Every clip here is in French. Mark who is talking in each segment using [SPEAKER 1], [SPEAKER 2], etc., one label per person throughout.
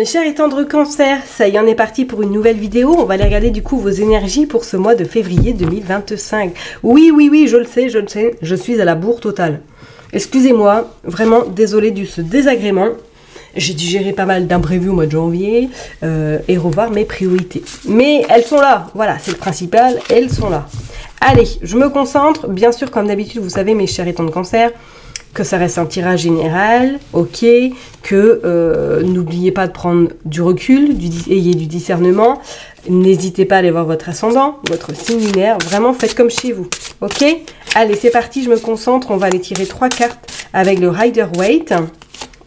[SPEAKER 1] Mes chers et tendres cancers, ça y en est parti pour une nouvelle vidéo. On va aller regarder du coup vos énergies pour ce mois de février 2025. Oui, je le sais, je suis à la bourre totale. Excusez-moi, vraiment désolée de ce désagrément. J'ai dû gérer pas mal d'imprévus au mois de janvier et revoir mes priorités. Mais elles sont là, voilà, c'est le principal, elles sont là. Allez, je me concentre. Bien sûr, comme d'habitude, vous savez, mes chers et tendres cancers, que ça reste un tirage général, ok, que n'oubliez pas de prendre du recul, ayez du discernement, n'hésitez pas à aller voir votre ascendant, votre signe lunaire, vraiment faites comme chez vous, ok. Allez, c'est parti, je me concentre, on va aller tirer 3 cartes avec le Rider-Waite.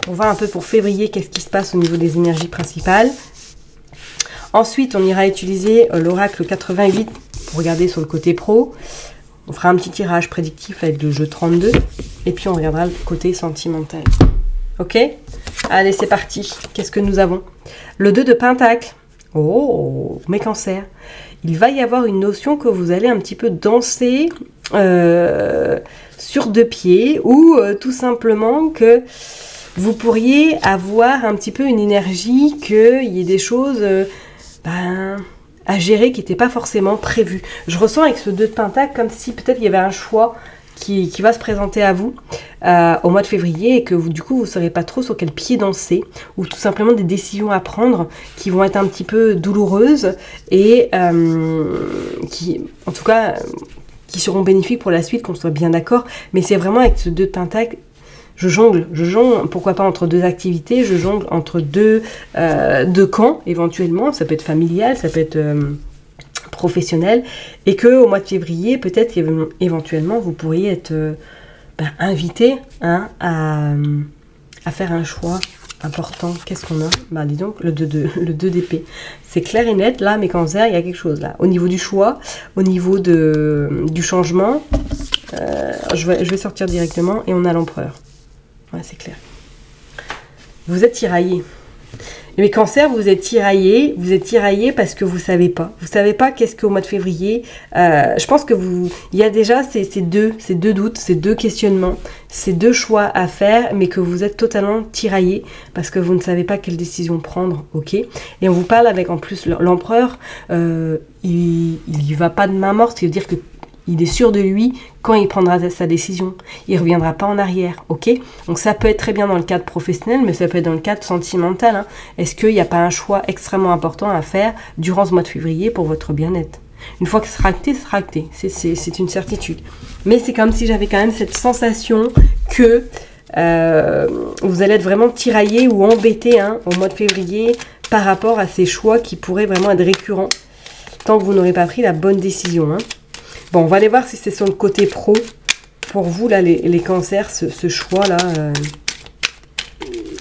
[SPEAKER 1] On va un peu pour février, qu'est-ce qui se passe au niveau des énergies principales. Ensuite, on ira utiliser l'oracle 88 pour regarder sur le côté pro. On fera un petit tirage prédictif avec le jeu 32. Et puis, on regardera le côté sentimental. Ok? Allez, c'est parti. Qu'est-ce que nous avons? Le 2 de Pentacle. Oh, mes cancers. Il va y avoir une notion que vous allez un petit peu danser sur 2 pieds. Ou tout simplement que vous pourriez avoir un petit peu une énergie qu'il y ait des choses... à gérer qui n'était pas forcément prévu. Je ressens avec ce 2 de Pentacle comme si peut-être il y avait un choix qui va se présenter à vous au mois de février et que vous, du coup, vous ne saurez pas trop sur quel pied danser ou tout simplement des décisions à prendre qui vont être un petit peu douloureuses et qui, en tout cas, qui seront bénéfiques pour la suite, qu'on soit bien d'accord. Mais c'est vraiment avec ce 2 de Pentacle, je jongle, pourquoi pas entre 2 activités, je jongle entre deux camps éventuellement, ça peut être familial, ça peut être professionnel, et que au mois de février, peut-être éventuellement, vous pourriez être invité à faire un choix important. Qu'est-ce qu'on a? Dis donc, le 2 d'épée. C'est clair et net, là, mes cancers, il y a quelque chose là. Au niveau du choix, au niveau du changement, je vais sortir directement, et on a l'empereur. Ouais, c'est clair. Vous êtes tiraillés. Mes cancers, vous êtes tiraillés parce que vous savez pas. Vous savez pas qu'est-ce qu'au mois de février. Je pense que il y a déjà ces deux doutes, ces 2 questionnements, ces 2 choix à faire, mais que vous êtes totalement tiraillés parce que vous ne savez pas quelle décision prendre, ok. Et on vous parle avec en plus l'empereur. Il y va pas de main morte, c'est-à-dire que il est sûr de lui quand il prendra sa décision. Il ne reviendra pas en arrière, ok? Donc ça peut être très bien dans le cadre professionnel, mais ça peut être dans le cadre sentimental. Hein. Est-ce qu'il n'y a pas un choix extrêmement important à faire durant ce mois de février pour votre bien-être? Une fois que ce sera acté, ce sera acté. C'est une certitude. Mais c'est comme si j'avais quand même cette sensation que vous allez être vraiment tiraillé ou embêté au mois de février par rapport à ces choix qui pourraient vraiment être récurrents tant que vous n'aurez pas pris la bonne décision. Hein. Bon, on va aller voir si c'est sur le côté pro. Pour vous, là, les cancers, ce choix-là,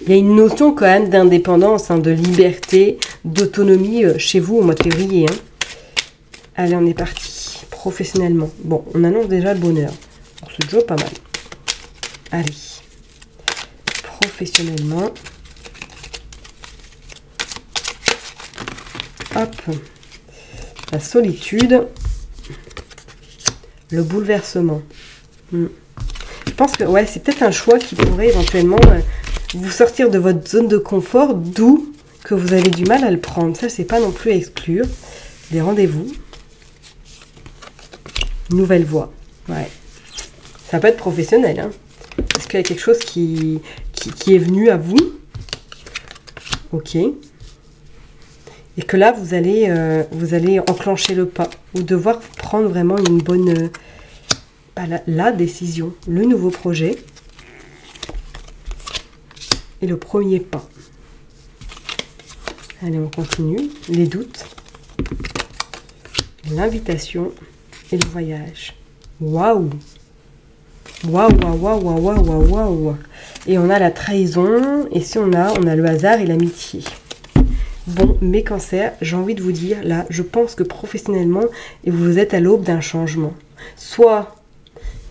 [SPEAKER 1] il y a une notion quand même d'indépendance, de liberté, d'autonomie chez vous au mois de février. Hein. Allez, on est parti. Professionnellement. Bon, on annonce déjà le bonheur. C'est déjà pas mal. Allez. Professionnellement. Hop. La solitude. Le bouleversement. Je pense que ouais, c'est peut-être un choix qui pourrait éventuellement vous sortir de votre zone de confort, d'où que vous avez du mal à le prendre. Ça, c'est pas non plus à exclure. Des rendez-vous. Nouvelle voie. Ouais. Ça peut être professionnel. Hein. Est-ce qu'il y a quelque chose qui est venu à vous? Ok. Et que là, vous allez enclencher le pas ou devoir prendre vraiment une bonne... la décision, le nouveau projet et le premier pas. Allez, on continue. Les doutes, l'invitation et le voyage. Waouh! Waouh! Et on a la trahison, et si on a le hasard et l'amitié. Bon, mes cancers, j'ai envie de vous dire, là, je pense que professionnellement, vous êtes à l'aube d'un changement. Soit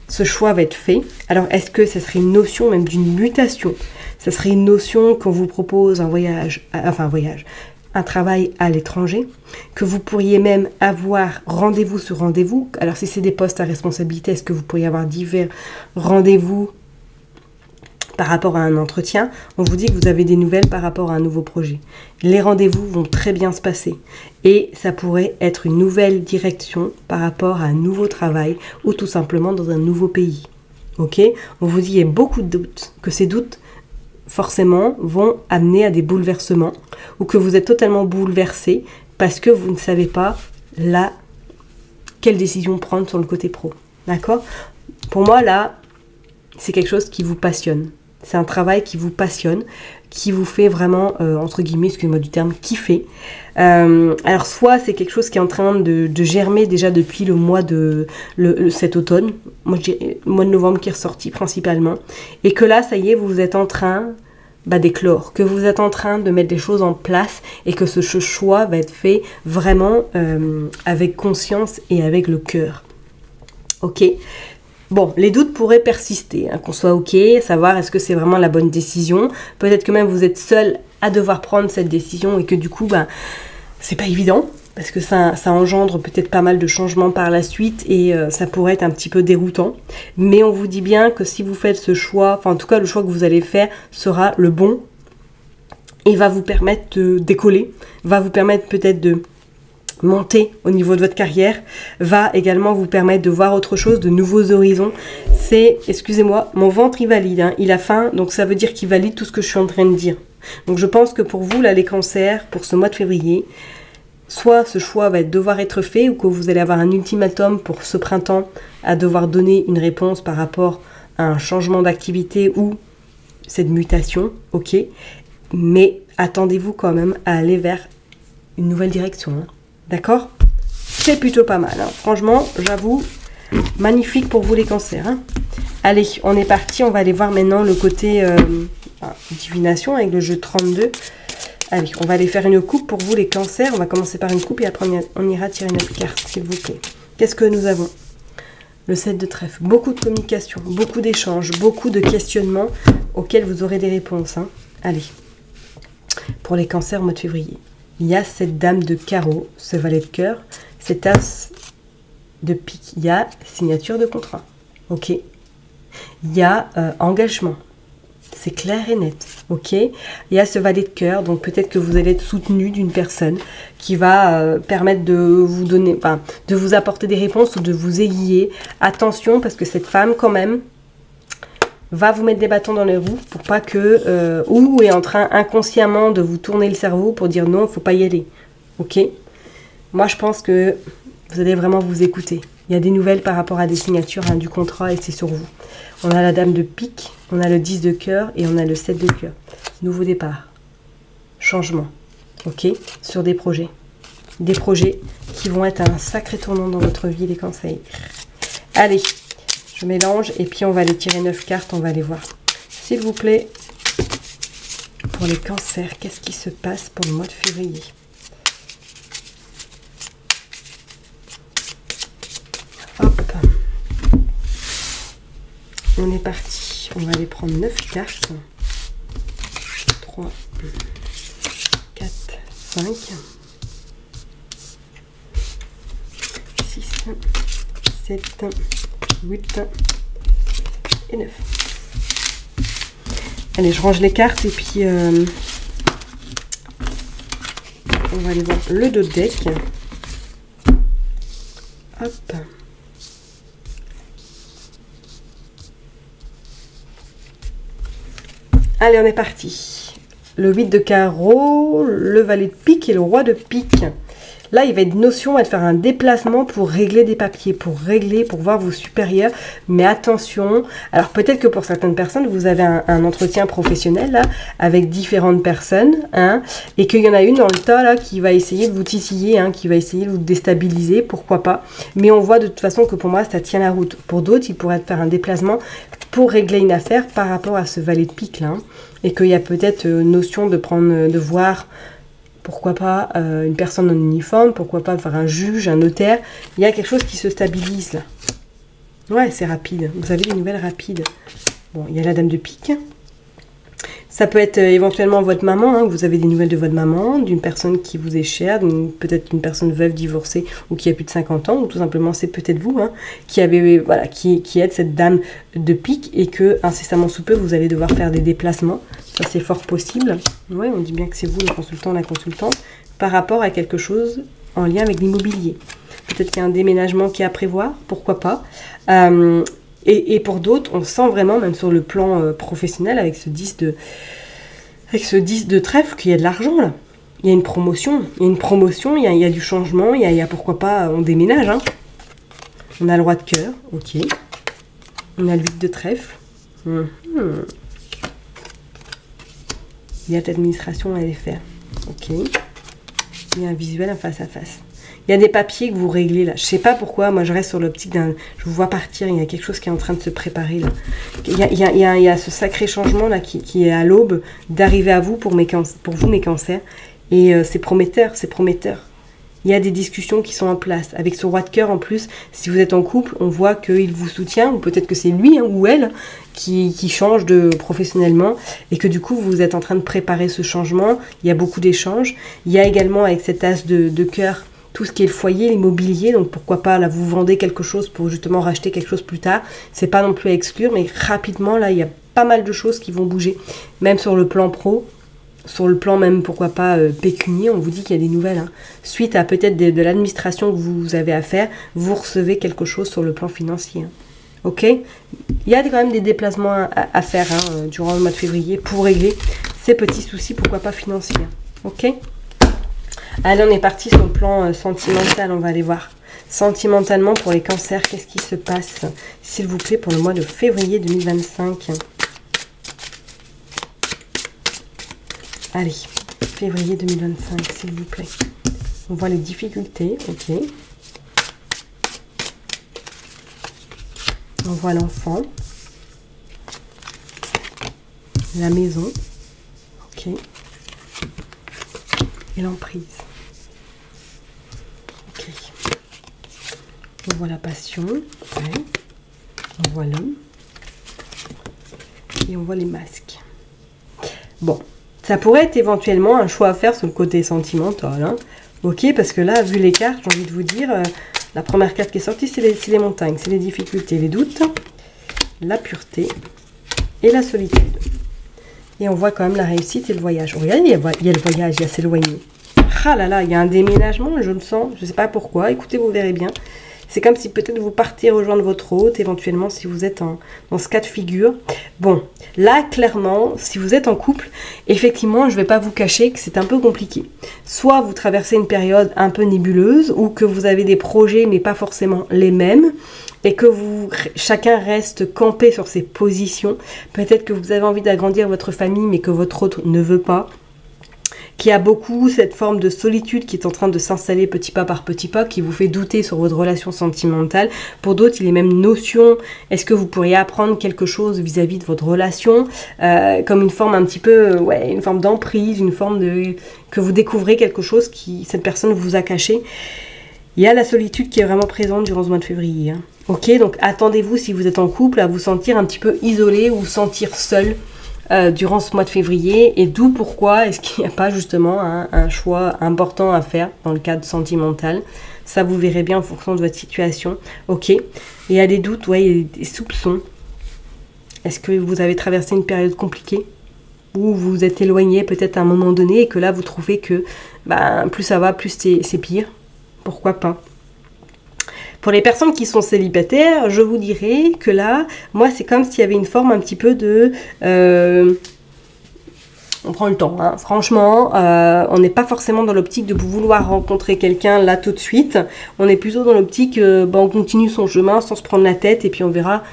[SPEAKER 1] ce choix va être fait. Alors, est-ce que ça serait une notion même d'une mutation? Ça serait une notion qu'on vous propose un travail à l'étranger, que vous pourriez même avoir rendez-vous sur rendez-vous. Alors, si c'est des postes à responsabilité, est-ce que vous pourriez avoir divers rendez-vous par rapport à un entretien, on vous dit que vous avez des nouvelles par rapport à un nouveau projet. Les rendez-vous vont très bien se passer et ça pourrait être une nouvelle direction par rapport à un nouveau travail ou tout simplement dans un nouveau pays. Ok? On vous dit qu'il y a beaucoup de doutes, que ces doutes forcément vont amener à des bouleversements ou que vous êtes totalement bouleversé parce que vous ne savez pas quelle décision prendre sur le côté pro. D'accord? Pour moi, là, c'est quelque chose qui vous passionne. C'est un travail qui vous passionne, qui vous fait vraiment, entre guillemets, excusez-moi du terme, kiffer. Alors, soit c'est quelque chose qui est en train de germer déjà depuis le mois cet automne, moi je dirais le mois de novembre qui est ressorti principalement, et que là, ça y est, vous êtes en train d'éclore, que vous êtes en train de mettre des choses en place et que ce choix va être fait vraiment avec conscience et avec le cœur. Ok? Bon, les doutes pourraient persister, hein, qu'on soit ok, savoir est-ce que c'est vraiment la bonne décision. Peut-être que même vous êtes seul à devoir prendre cette décision et que du coup, c'est pas évident parce que ça engendre peut-être pas mal de changements par la suite et ça pourrait être un petit peu déroutant. Mais on vous dit bien que si vous faites ce choix, enfin en tout cas le choix que vous allez faire sera le bon et va vous permettre de décoller, va vous permettre peut-être de monter au niveau de votre carrière, va également vous permettre de voir autre chose, de nouveaux horizons. C'est, excusez-moi, mon ventre il valide, hein, il a faim, donc ça veut dire qu'il valide tout ce que je suis en train de dire. Donc je pense que pour vous, là, les cancers, pour ce mois de février, soit ce choix va devoir être fait ou que vous allez avoir un ultimatum pour ce printemps à devoir donner une réponse par rapport à un changement d'activité ou cette mutation, ok, mais attendez-vous quand même à aller vers une nouvelle direction, hein. D'accord? C'est plutôt pas mal, hein. Franchement, j'avoue, magnifique pour vous les cancers, hein. Allez, on est parti, on va aller voir maintenant le côté divination avec le jeu 32. Allez, on va aller faire une coupe pour vous les cancers. On va commencer par une coupe et après on ira tirer 9 cartes, s'il vous plaît. Qu'est-ce que nous avons? Le 7 de trèfle, beaucoup de communication, beaucoup d'échanges, beaucoup de questionnements auxquels vous aurez des réponses, hein. Allez, pour les cancers au mois de février. Il y a cette dame de carreau, ce valet de cœur, cet as de pique. Il y a signature de contrat. Ok. Il y a engagement. C'est clair et net. Ok. Il y a ce valet de cœur, donc peut-être que vous allez être soutenu d'une personne qui va permettre de vous donner, enfin, de vous apporter des réponses ou de vous aiguiller. Attention, parce que cette femme, quand même, va vous mettre des bâtons dans les roues pour pas que... ou est en train inconsciemment de vous tourner le cerveau pour dire non, il ne faut pas y aller. Ok? Moi, je pense que vous allez vraiment vous écouter. Il y a des nouvelles par rapport à des signatures, hein, du contrat et c'est sur vous. On a la dame de pique, on a le 10 de cœur et on a le 7 de cœur. Nouveau départ. Changement. Ok? Sur des projets. Des projets qui vont être un sacré tournant dans votre vie, les cancers. Allez! Je mélange et puis on va aller tirer 9 cartes, on va aller voir. S'il vous plaît, pour les cancers, qu'est-ce qui se passe pour le mois de février? Hop. On est parti. On va aller prendre 9 cartes. 3, 4, 5, 6, 7, 8 et 9. Allez, je range les cartes et puis on va aller voir le dos de deck. Hop. Allez, on est parti. Le 8 de carreau, le valet de pique et le roi de pique. Là, il va être notion de faire un déplacement pour régler des papiers, pour voir vos supérieurs. Mais attention, alors peut-être que pour certaines personnes, vous avez un entretien professionnel là, avec différentes personnes, hein, et qu'il y en a une dans le tas là qui va essayer de vous titiller, hein, qui va essayer de vous déstabiliser, pourquoi pas. Mais on voit de toute façon que pour moi, ça tient la route. Pour d'autres, il pourrait faire un déplacement pour régler une affaire par rapport à ce valet de pique là, hein, et qu'il y a peut-être notion de voir... Pourquoi pas une personne en uniforme, pourquoi pas faire un juge, un notaire. Il y a quelque chose qui se stabilise là. Ouais, c'est rapide. Vous avez des nouvelles rapides. Bon, il y a la dame de pique. Ça peut être éventuellement votre maman, hein, vous avez des nouvelles de votre maman, d'une personne qui vous est chère, peut-être une personne veuve, divorcée ou qui a plus de 50 ans, ou tout simplement c'est peut-être vous hein, qui avez voilà, qui êtes cette dame de pique et que incessamment sous peu vous allez devoir faire des déplacements. Ça c'est fort possible. Ouais, on dit bien que c'est vous le consultant, la consultante, par rapport à quelque chose en lien avec l'immobilier. Peut-être qu'il y a un déménagement qui est à prévoir, pourquoi pas. Et pour d'autres, on sent vraiment, même sur le plan professionnel, avec ce 10 de trèfle, qu'il y a de l'argent là. Il y a une promotion, il y a du changement, il y a pourquoi pas, on déménage. Hein. On a le roi de cœur, ok. On a le 8 de trèfle. Il y a de l'administration à aller faire, ok. Il y a un visuel, un face à face. Il y a des papiers que vous réglez là. Je sais pas pourquoi, moi je reste sur l'optique d'un... Je vous vois partir, il y a quelque chose qui est en train de se préparer là. Il y a ce sacré changement là qui est à l'aube d'arriver à vous pour vous mes cancers. Et c'est prometteur, c'est prometteur. Il y a des discussions qui sont en place. Avec ce roi de cœur en plus, si vous êtes en couple, on voit qu'il vous soutient, ou peut-être que c'est lui hein, ou elle qui change professionnellement, et que du coup vous êtes en train de préparer ce changement. Il y a beaucoup d'échanges. Il y a également avec cet as de cœur, tout ce qui est le foyer, l'immobilier, donc pourquoi pas, là, vous vendez quelque chose pour justement racheter quelque chose plus tard. C'est pas non plus à exclure, mais rapidement, là, il y a pas mal de choses qui vont bouger, même sur le plan pro, sur le plan même, pourquoi pas, pécunier, on vous dit qu'il y a des nouvelles. Hein. Suite à peut-être de l'administration que vous avez à faire, vous recevez quelque chose sur le plan financier. Hein. Ok? Il y a quand même des déplacements à faire hein, durant le mois de février pour régler ces petits soucis, pourquoi pas financiers. Ok? Allez, on est parti sur le plan sentimental, on va aller voir. Sentimentalement, pour les cancers, qu'est-ce qui se passe, s'il vous plaît, pour le mois de février 2025. Allez, février 2025, s'il vous plaît. On voit les difficultés, ok. On voit l'enfant. La maison, ok. Et l'emprise. Ok. On voit la passion. Ouais. On voit l'homme. Et on voit les masques. Bon. Ça pourrait être éventuellement un choix à faire sur le côté sentimental. Hein. Ok, parce que là, vu les cartes, j'ai envie de vous dire, la première carte qui est sortie, c'est les montagnes, c'est les difficultés, les doutes, la pureté et la solitude. Et on voit quand même la réussite et le voyage. Regardez, il y a le voyage, il y a s'éloigner. Ah là là, il y a un déménagement, je le sens, je ne sais pas pourquoi. Écoutez, vous verrez bien. C'est comme si peut-être vous partez rejoindre votre hôte, éventuellement, si vous êtes dans ce cas de figure. Bon, là, clairement, si vous êtes en couple, effectivement, je ne vais pas vous cacher que c'est un peu compliqué. Soit vous traversez une période un peu nébuleuse, ou que vous avez des projets, mais pas forcément les mêmes, et que chacun reste campé sur ses positions. Peut-être que vous avez envie d'agrandir votre famille, mais que votre autre ne veut pas. Qui a beaucoup cette forme de solitude qui est en train de s'installer petit pas par petit pas, qui vous fait douter sur votre relation sentimentale. Pour d'autres, il est même notion, est-ce que vous pourriez apprendre quelque chose vis-à-vis de votre relation, comme une forme un petit peu, ouais, une forme d'emprise, une forme que vous découvrez quelque chose qui cette personne vous a caché. Il y a la solitude qui est vraiment présente durant ce mois de février. Hein. Ok, donc attendez-vous, si vous êtes en couple, à vous sentir un petit peu isolé ou sentir seul durant ce mois de février, et d'où pourquoi est-ce qu'il n'y a pas justement un choix important à faire dans le cadre sentimental. Ça vous verrez bien en fonction de votre situation. Ok, et il y a des doutes, ouais, il y a des soupçons. Est-ce que vous avez traversé une période compliquée ou vous vous êtes éloigné peut-être à un moment donné et que là vous trouvez que plus ça va, plus c'est pire. Pourquoi pas? Pour les personnes qui sont célibataires, je vous dirais que là, moi, c'est comme s'il y avait une forme un petit peu de... on prend le temps, hein. Franchement, on n'est pas forcément dans l'optique de vouloir rencontrer quelqu'un là tout de suite. On est plutôt dans l'optique, on continue son chemin sans se prendre la tête et puis on verra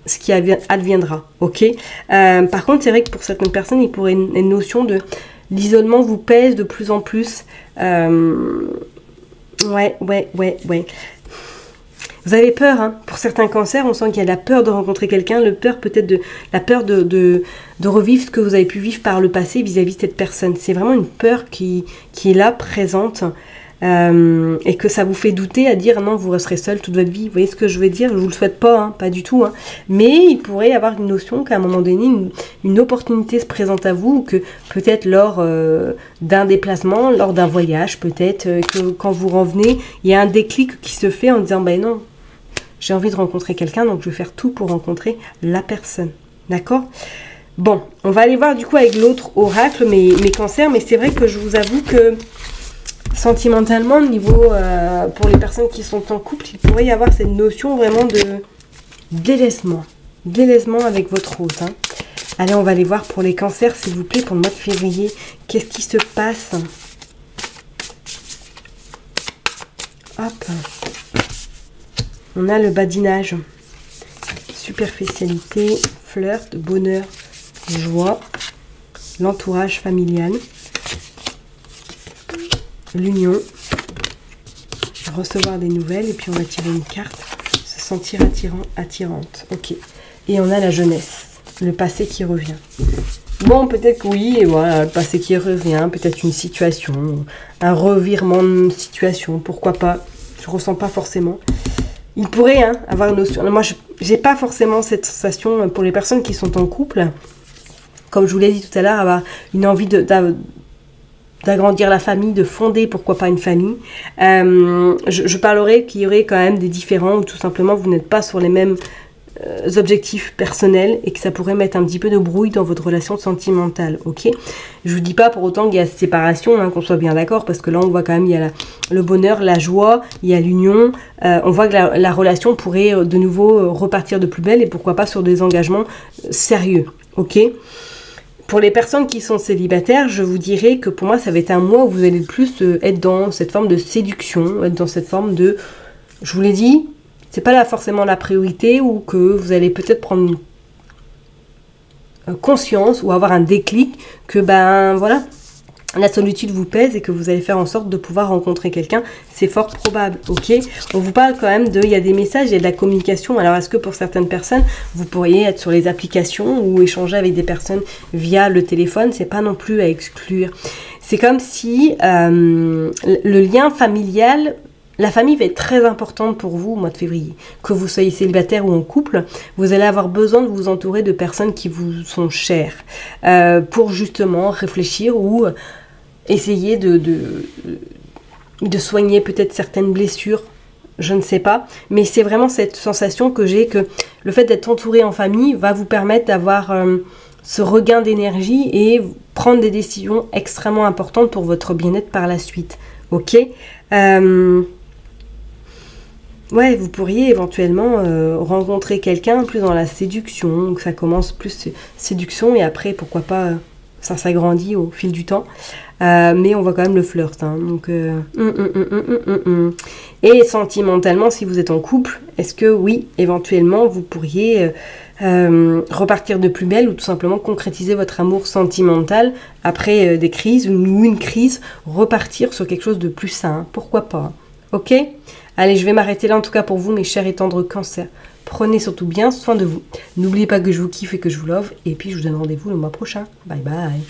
[SPEAKER 1] ce qui adviendra, ok. Par contre, c'est vrai que pour certaines personnes, il pourrait une notion de... L'isolement vous pèse de plus en plus. Ouais. Vous avez peur, hein. Pour certains cancers, on sent qu'il y a la peur de rencontrer quelqu'un, la peur de revivre ce que vous avez pu vivre par le passé vis-à-vis de cette personne. C'est vraiment une peur qui est là, présente. et que ça vous fait douter à dire non, vous resterez seul toute votre vie. Vous voyez ce que je veux dire? Je vous le souhaite pas, hein, pas du tout. Hein. Mais il pourrait y avoir une notion qu'à un moment donné, une opportunité se présente à vous, ou que peut-être lors d'un déplacement, lors d'un voyage, peut-être que quand vous revenez, il y a un déclic qui se fait en disant ben non, j'ai envie de rencontrer quelqu'un, donc je vais faire tout pour rencontrer la personne. D'accord? Bon, on va aller voir du coup avec l'autre oracle, mes cancers, mais c'est vrai que je vous avoue que sentimentalement, au niveau, pour les personnes qui sont en couple, il pourrait y avoir cette notion vraiment de délaissement. Délaissement avec votre rose. Hein. Allez, on va aller voir pour les cancers, s'il vous plaît, pour le mois de février. Qu'est-ce qui se passe? Hop. On a le badinage. Superficialité, flirt, bonheur, joie, l'entourage familial, l'union, recevoir des nouvelles, et puis on va tirer une carte, se sentir attirant, attirante. Ok. Et on a la jeunesse, le passé qui revient. Bon, peut-être que oui, et voilà, le passé qui revient, peut-être une situation, un revirement de situation, pourquoi pas, je ressens pas forcément. Il pourrait avoir une notion. Moi, j'ai pas forcément cette sensation pour les personnes qui sont en couple. Comme je vous l'ai dit tout à l'heure, avoir une envie d'agrandir la famille, de fonder, pourquoi pas, une famille. Je parlerai qu'il y aurait quand même des différends, où tout simplement vous n'êtes pas sur les mêmes objectifs personnels, et que ça pourrait mettre un petit peu de brouille dans votre relation sentimentale, ok? Je vous dis pas pour autant qu'il y a séparation, hein, qu'on soit bien d'accord, parce que là on voit quand même, il y a le bonheur, la joie, il y a l'union, on voit que la relation pourrait de nouveau repartir de plus belle, et pourquoi pas sur des engagements sérieux, ok? Pour les personnes qui sont célibataires, je vous dirais que pour moi ça va être un mois où vous allez plus être dans cette forme de séduction, être dans cette forme de, je vous l'ai dit, c'est pas là forcément la priorité, ou que vous allez peut-être prendre conscience ou avoir un déclic que ben voilà, la solitude vous pèse et que vous allez faire en sorte de pouvoir rencontrer quelqu'un, c'est fort probable, ok? On vous parle quand même il y a des messages, il y a de la communication. Alors est-ce que pour certaines personnes, vous pourriez être sur les applications ou échanger avec des personnes via le téléphone? C'est pas non plus à exclure. C'est comme si le lien familial, la famille va être très importante pour vous au mois de février. Que vous soyez célibataire ou en couple, vous allez avoir besoin de vous entourer de personnes qui vous sont chères pour justement réfléchir ou essayer de soigner peut-être certaines blessures, je ne sais pas. Mais c'est vraiment cette sensation que j'ai, que le fait d'être entouré en famille va vous permettre d'avoir ce regain d'énergie et prendre des décisions extrêmement importantes pour votre bien-être par la suite. Ok? Ouais, vous pourriez éventuellement rencontrer quelqu'un plus dans la séduction, que ça commence plus séduction et après, pourquoi pas, ça s'agrandit au fil du temps. Mais on voit quand même le flirt. Hein, donc, Et sentimentalement, si vous êtes en couple, est-ce que oui, éventuellement, vous pourriez repartir de plus belle ou tout simplement concrétiser votre amour sentimental après des crises ou une crise, repartir sur quelque chose de plus sain. Hein, pourquoi pas? Ok? Allez, je vais m'arrêter là en tout cas pour vous, mes chers et tendres cancers. Prenez surtout bien soin de vous. N'oubliez pas que je vous kiffe et que je vous love. Et puis, je vous donne rendez-vous le mois prochain. Bye bye.